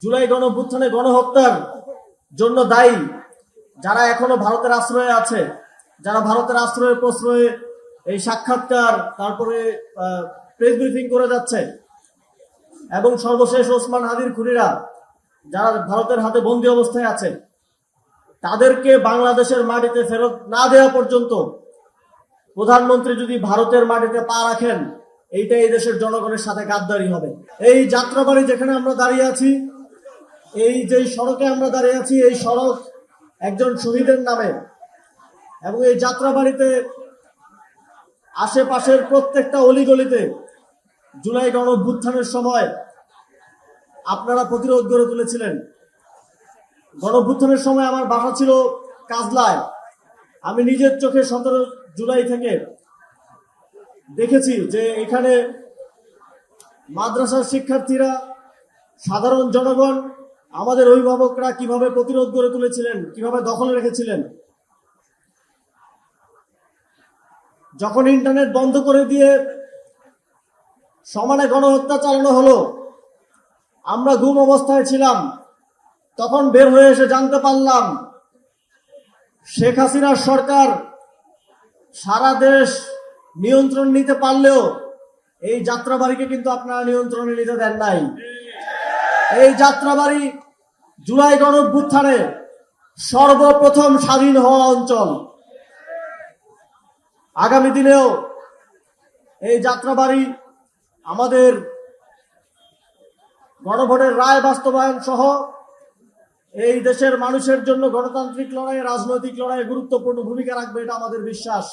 জুলাই গণঅভ্যুত্থানে গণহত্যার জন্য দায়ী যারা এখনো ভারতের আশ্রয়ে আছে, যারা ভারতের আশ্রয়ে প্রশ্রয়ে এই সাক্ষাৎকার তারপরে প্রেস ব্রিফিং করে যাচ্ছে, এবং সর্বশেষ ওসমান হাদির খুনিরা যারা ভারতের হাতে বন্দী অবস্থায় আছে, তাদেরকে বাংলাদেশের মাটিতে ফেরত না দেওয়া পর্যন্ত প্রধানমন্ত্রী যদি ভারতের মাটিতে পা রাখেন, এইটা এই দেশের জনগণের সাথে গাদ্দারি হবে। এই যাত্রাবাড়ি যেখানে আমরা দাঁড়িয়ে আছি, এই যে সড়কে আমরা দাঁড়িয়ে আছি, এই সড়ক একজন শহীদের নামে, এবং এই যাত্রাবাড়িতে আশেপাশের প্রত্যেকটা অলিগলিতে জুলাই গণঅভ্যুত্থানের সময় আপনারা প্রতিরোধ গড়ে তুলেছিলেন। গণঅভ্যুত্থানের সময় আমার বাসা ছিল কাজলায়। আমি নিজের চোখে 17 জুলাই থেকে দেখেছি যে এখানে মাদ্রাসার শিক্ষার্থীরা, সাধারণ জনগণ, আমাদের অভিভাবকরা কিভাবে প্রতিরোধ গড়ে তুলেছিলেন, কিভাবে দখলে রেখেছিলেন। যখন ইন্টারনেট বন্ধ করে দিয়ে সমানে গণহত্যা চালানো হলো, আমরা গুম অবস্থায় ছিলাম। তখন বের হয়ে এসে জানতে পারলাম শেখ হাসিনার সরকার সারা দেশ নিয়ন্ত্রণ নিতে পারলেও এই যাত্রাবাড়িকে কিন্তু আপনারা নিয়ন্ত্রণে নিতে দেন নাই। এই যাত্রাবাড়ি জুলাই গণঅভ্যুত্থানে সর্বপ্রথম স্বাধীন হওয়া অঞ্চল। আগামী দিনেও এই যাত্রাবাড়ি আমাদের গণভোটের রায় বাস্তবায়ন সহ এই দেশের মানুষের জন্য গণতান্ত্রিক লড়াই, রাজনৈতিক লড়াইয়ে গুরুত্বপূর্ণ ভূমিকা রাখবে, এটা আমাদের বিশ্বাস।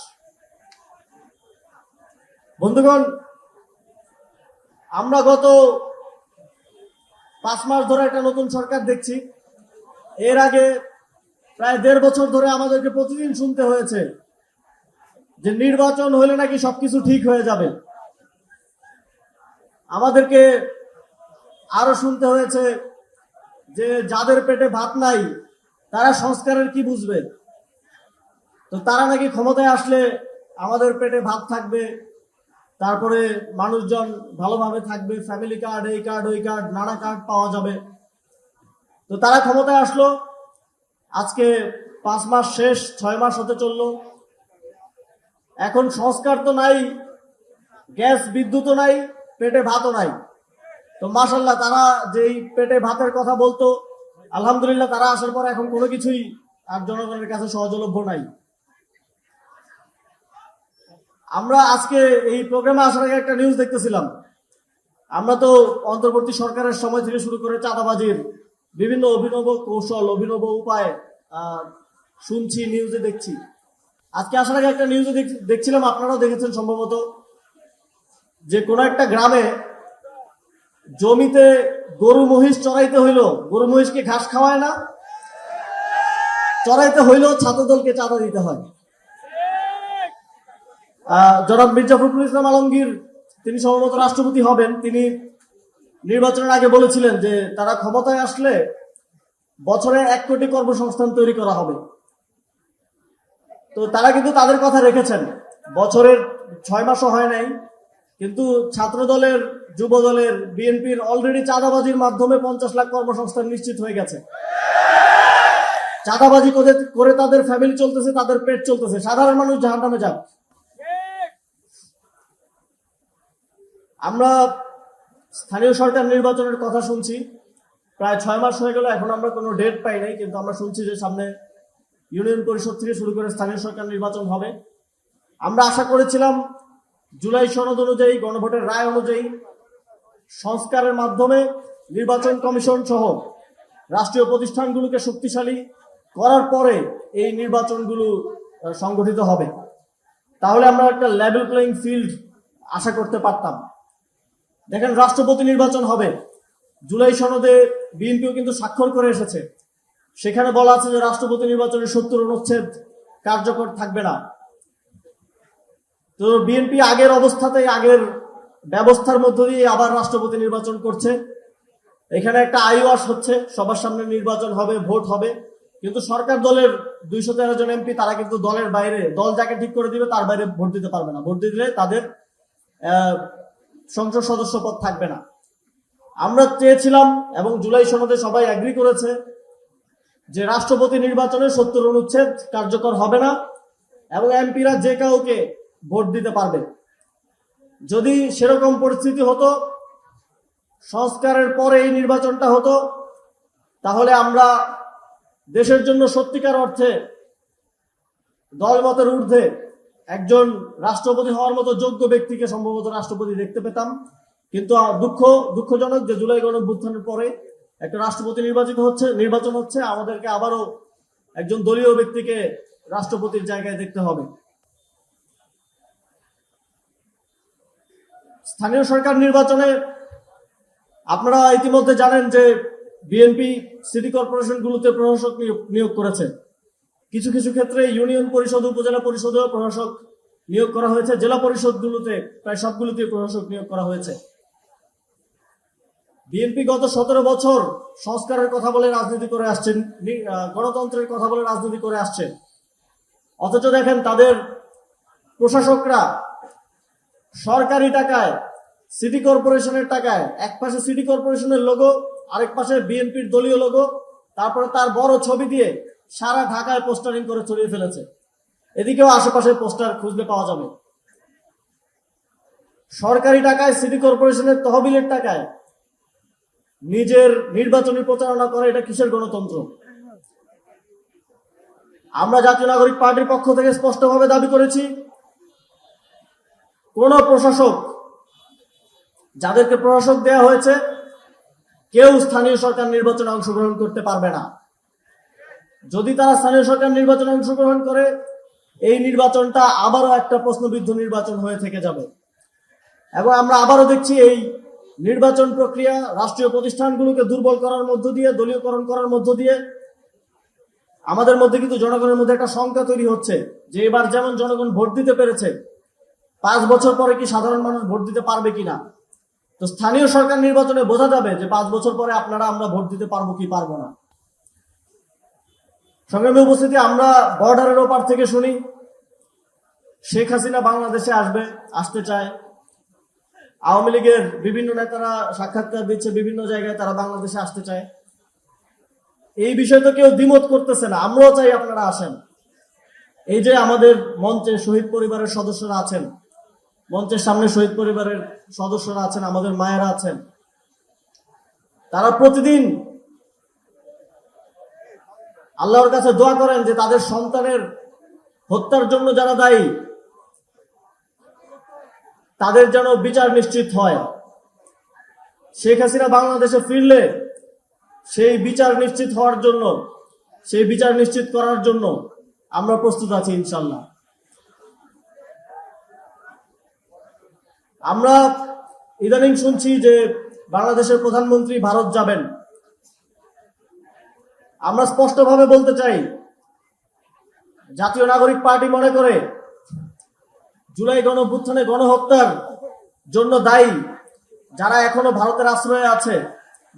বন্ধুগণ, আমরা গত 5 মাস ধরে একটা নতুন সরকার দেখছি। এর আগে প্রায় 1.5 বছর ধরে আমাদেরকে প্রতিদিন শুনতে হয়েছে যে নির্বাচন হলে নাকি সবকিছু ঠিক হয়ে যাবে। আমাদেরকে আরো শুনতে হয়েছে যে যাদের পেটে ভাত নাই তারা সংস্কারের কি বুঝবে, তো তারা নাকি ক্ষমতায় আসলে আমাদের পেটে ভাত থাকবে, তারপরে মানুষজন ভালোভাবে থাকবে, ফ্যামিলি কার্ড, এই কার্ড ওই কার্ড, নানা কার্ড পাওয়া যাবে। তো তারা ক্ষমতায় আসলো, আজকে 5 মাস শেষ, 6 মাস হতে চললো। এখন সংস্কার তো নাই, গ্যাস বিদ্যুৎও নাই, পেটে ভাতও নাই। তো মাশাআল্লাহ, তারা যেই পেটে ভাতের কথা বলতো, আলহামদুলিল্লাহ তারা আসার পর এখন কোনো কিছুই আর জনগণের কাছে সহজলভ্য নাই। আমরা আজকে এই প্রোগ্রামে আসার আগে একটা নিউজ দেখতেছিলাম। আমরা তো অন্তর্বর্তী সরকারের সময় থেকে শুরু করে চাঁদাবাজির বিভিন্ন অভিনব কৌশল, অভিনব উপায় শুনছি, নিউজে দেখছি। আজকে আসার আগে একটা নিউজে দেখছিলাম, আপনারাও দেখেছেন সম্ভবত, যে কোনো একটা গ্রামে জমিতে গরু মহিষ চড়াইতে হইল। গরু মহিষকে ঘাস খাওয়ায় না, চড়াইতে হইলেও ছাত্রদলকে চাঁদা দিতে হয়। জনাব মির্জা ফখরুল ইসলাম আলমগীর, তিনি সম্ভবত রাষ্ট্রপতি হবেন, তিনি নির্বাচনের আগে বলেছিলেন যে তারা ক্ষমতায় আসলে বছরে 1 কোটি কর্মসংস্থান তৈরি করা হবে। তো তারা কিন্তু তাদের কথা রেখেছেন। বছরের 6 মাসও হয় নাই, কিন্তু ছাত্র দলের, যুব দলের, বিএনপির অলরেডি চাঁদাবাজির মাধ্যমে 50 লাখ কর্মসংস্থান নিশ্চিত হয়ে গেছে। চাঁদাবাজি করে তাদের ফ্যামিলি চলতেছে, তাদের পেট চলতেছে। সাধারণ মানুষ জাহান্নামে যাক। আমরা স্থানীয় সরকার নির্বাচনের কথা শুনছি, প্রায় 6 মাস হয়ে গেল, এখন আমরা কোনো ডেট পাই নাই, কিন্তু আমরা শুনছি যে সামনে ইউনিয়ন পরিষদ থেকে শুরু করে স্থানীয় সরকার নির্বাচন হবে। আমরা আশা করেছিলাম জুলাই সনদ অনুযায়ী, গণভোটের রায় অনুযায়ী সংস্কারের মাধ্যমে নির্বাচন কমিশন সহ রাষ্ট্রীয় প্রতিষ্ঠানগুলোকে শক্তিশালী করার পরে এই নির্বাচনগুলো সংগঠিত হবে। তাহলে আমরা একটা লেভেল প্লেইং ফিল্ড আশা করতে পারতাম। দেখেন, রাষ্ট্রপতি নির্বাচন হবে, জুলাই সনদে বিএনপিও কিন্তু স্বাক্ষর করে এসেছে। সেখানে বলা আছে যে রাষ্ট্রপতি নির্বাচনের 70 অনুচ্ছেদ কার্যকর থাকবে না। তো বিএনপি আগের অবস্থাতেই, আগের ব্যবস্থার মধ্য দিয়ে আবার রাষ্ট্রপতি নির্বাচন করছে। এখানে একটা আইওয়াস হচ্ছে, সবার সামনে নির্বাচন হবে, ভোট হবে, কিন্তু সরকার দলের 213 জন এমপি তারা কিন্তু দলের বাইরে, দল যাকে ঠিক করে দিবে তার বাইরে ভোট দিতে পারবে না। ভোট দিলে তাদের সংসদ সদস্য পদ থাকবে না। আমরা চেয়েছিলাম এবং জুলাই সনদে সবাই এগ্রি করেছে যে রাষ্ট্রপতি নির্বাচনে ৭০ অনুচ্ছেদ কার্যকর হবে না এবং এমপিরা যে কাউকে ভোট দিতে পারবে। যদি সেরকম পরিস্থিতি হতো, সংস্কারের পরে এই নির্বাচনটা হতো, তাহলে আমরা দেশের জন্য সত্যিকার অর্থে দলমতের ঊর্ধ্বে একজন রাষ্ট্রপতি হওয়ার মতো যোগ্য ব্যক্তিকে সম্ভবত রাষ্ট্রপতি দেখতে পেতাম। কিন্তু দুঃখজনক যে জুলাই গণঅভ্যুত্থানের পরে একটা রাষ্ট্রপতি নির্বাচন হচ্ছে, আমাদেরকে আবারও একজন দলীয় ব্যক্তিকে রাষ্ট্রপতির জায়গায় দেখতে হবে। স্থানীয় সরকার নির্বাচনে আপনারা ইতিমধ্যে জানেন যে বিএনপি সিটি কর্পোরেশনগুলোতে প্রশাসক নিয়োগ করেছে। কিছু কিছু ক্ষেত্রে ইউনিয়ন পরিষদ, উপজেলা পরিষদেও প্রশাসক নিয়োগ করা হয়েছে। জেলা পরিষদগুলোতে প্রায় সবগুলোতে প্রশাসক নিয়োগ করা হয়েছে। বিএনপি গত ১৭ বছর সংস্কারের কথা বলে রাজনীতি করে আসছেন, গণতন্ত্রের কথা বলে রাজনীতি করে আসছেন। অথচ দেখেন তাদের প্রশাসকরা সরকারি টাকায়, সিটি কর্পোরেশনের টাকায়, এক পাশে সিটি কর্পোরেশনের লোগো, আরেক পাশে বিএনপির দলীয় লোগো, তারপরে তার বড় ছবি দিয়ে সারা ঢাকায় পোস্টারিং করে ছড়িয়ে ফেলেছে। এদিকেও আশেপাশে পোস্টার খুঁজলে পাওয়া যাবে। সরকারি টাকায়, সিটি কর্পোরেশনের তহবিলের টাকায় নিজের নির্বাচনী প্রচারণা করে, এটা কিসের গণতন্ত্র? আমরা জাতীয় নাগরিক পার্টির পক্ষ থেকে স্পষ্টভাবে দাবি করেছি, কোন প্রশাসক, যাদেরকে প্রশাসক দেয়া হয়েছে, কেউ স্থানীয় সরকার নির্বাচনে অংশগ্রহণ করতে পারবে না। যদি তারা স্থানীয় সরকার নির্বাচনে অংশগ্রহণ করে, এই নির্বাচনটা আবারও একটা প্রশ্নবিদ্ধ নির্বাচন হয়ে থেকে যাবে। এবং আমরা আবারও দেখছি এই নির্বাচন প্রক্রিয়া রাষ্ট্রীয় প্রতিষ্ঠানগুলোকে দুর্বল করার মধ্য দিয়ে, দলীয়করণ করার মধ্য দিয়ে আমাদের মধ্যে কিন্তু জনগণের মধ্যে একটা শঙ্কা তৈরি হচ্ছে যে এবার যেমন জনগণ ভোট দিতে পেরেছে, 5 বছর পরে কি সাধারণ মানুষ ভোট দিতে পারবে কিনা। তো স্থানীয় সরকার নির্বাচনে বোঝা যাবে যে 5 বছর পরে আমরা ভোট দিতে পারবো কি পারবো না। সংগ্রামী উপস্থিতি, আমরা বর্ডারের ওপার থেকে শুনি শেখ হাসিনা বাংলাদেশে আসতে চায়। আওয়ামী লীগের বিভিন্ন নেতারা সাক্ষাৎকার দিচ্ছে, বিভিন্ন জায়গায় তারা বাংলাদেশে আসতে চায়। এই বিষয়ে তো কেউ দ্বিমত করতেছে না। আমরাও চাই আপনারা আসেন। এই যে আমাদের মঞ্চে শহীদ পরিবারের সদস্যরা আছেন, মঞ্চের সামনে শহীদ পরিবারের সদস্যরা আছেন, আমাদের মায়েরা আছেন, তারা প্রতিদিন আল্লাহর কাছে দোয়া করেন যে তাদের সন্তানের হত্যার জন্য যারা দায়ী, তাদের যেন বিচার নিশ্চিত হয়। শেখ হাসিনা বাংলাদেশে ফিরলে সেই বিচার নিশ্চিত হওয়ার জন্য, সেই বিচার নিশ্চিত করার জন্য আমরা প্রস্তুত আছি ইনশাল্লাহ। আমরা ইদানিং শুনছি যে বাংলাদেশের প্রধানমন্ত্রী ভারত যাবেন। আমরা স্পষ্টভাবে বলতে চাই, জাতীয় নাগরিক পার্টি মনে করে জুলাই গণঅভ্যুত্থানে গণহত্যার জন্য দায়ী যারা এখনো ভারতের আশ্রয়ে আছে,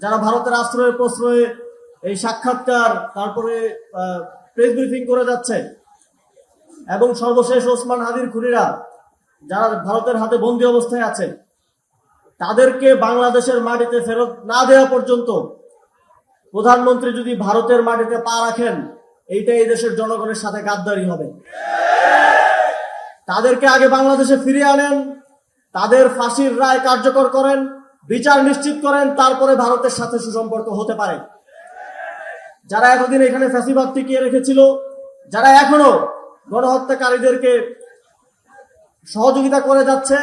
যারা ভারতের আশ্রয়ে প্রশ্রয়ে এই সাক্ষাৎকার, তারপরে প্রেস ব্রিফিং করে যাচ্ছে, এবং সর্বশেষ ওসমান হাদির খুনিরা যারা ভারতের হাতে বন্দী অবস্থায় আছে, তাদেরকে বাংলাদেশের মাটিতে ফেরত না দেওয়া পর্যন্ত প্রধানমন্ত্রী যদি ভারতের মাটিতে পা রাখেন, এইটা এই দেশের জনগণের সাথে গাদ্দারি হবে। তাদেরকে আগে বাংলাদেশে ফিরিয়ে আনেন, তাদের ফাঁসির রায় কার্যকর করেন, বিচার নিশ্চিত করেন, তারপরে ভারতের সাথে সুসম্পর্ক হতে পারে। যারা এতদিন এখানে ফ্যাসিবাদ টিকিয়ে রেখেছিল, যারা এখনো গণহত্যাকারীদেরকে সহযোগিতা করে যাচ্ছে,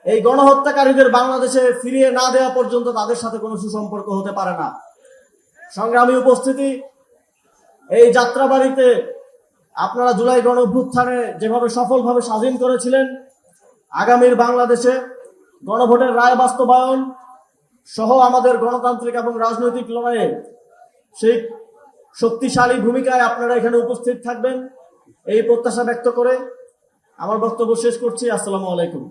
এই গণহত্যাকারীদের বাংলাদেশে ফিরিয়ে না দেওয়া পর্যন্ত তাদের সাথে কোনো সুসম্পর্ক হতে পারে না। সংগ্রামী উপস্থিতি, এই যাত্রাবাড়িতে আপনারা জুলাই গণঅভ্যুত্থানে যেভাবে সফলভাবে স্বাধীন করেছিলেন, আগামীর বাংলাদেশে গণভোটের রায় বাস্তবায়ন সহ আমাদের গণতান্ত্রিক এবং রাজনৈতিক লড়াইয়ে সেই শক্তিশালী ভূমিকায় আপনারা এখানে উপস্থিত থাকবেন, এই প্রত্যাশা ব্যক্ত করে আমার বক্তব্য শেষ করছি। আসসালামু আলাইকুম।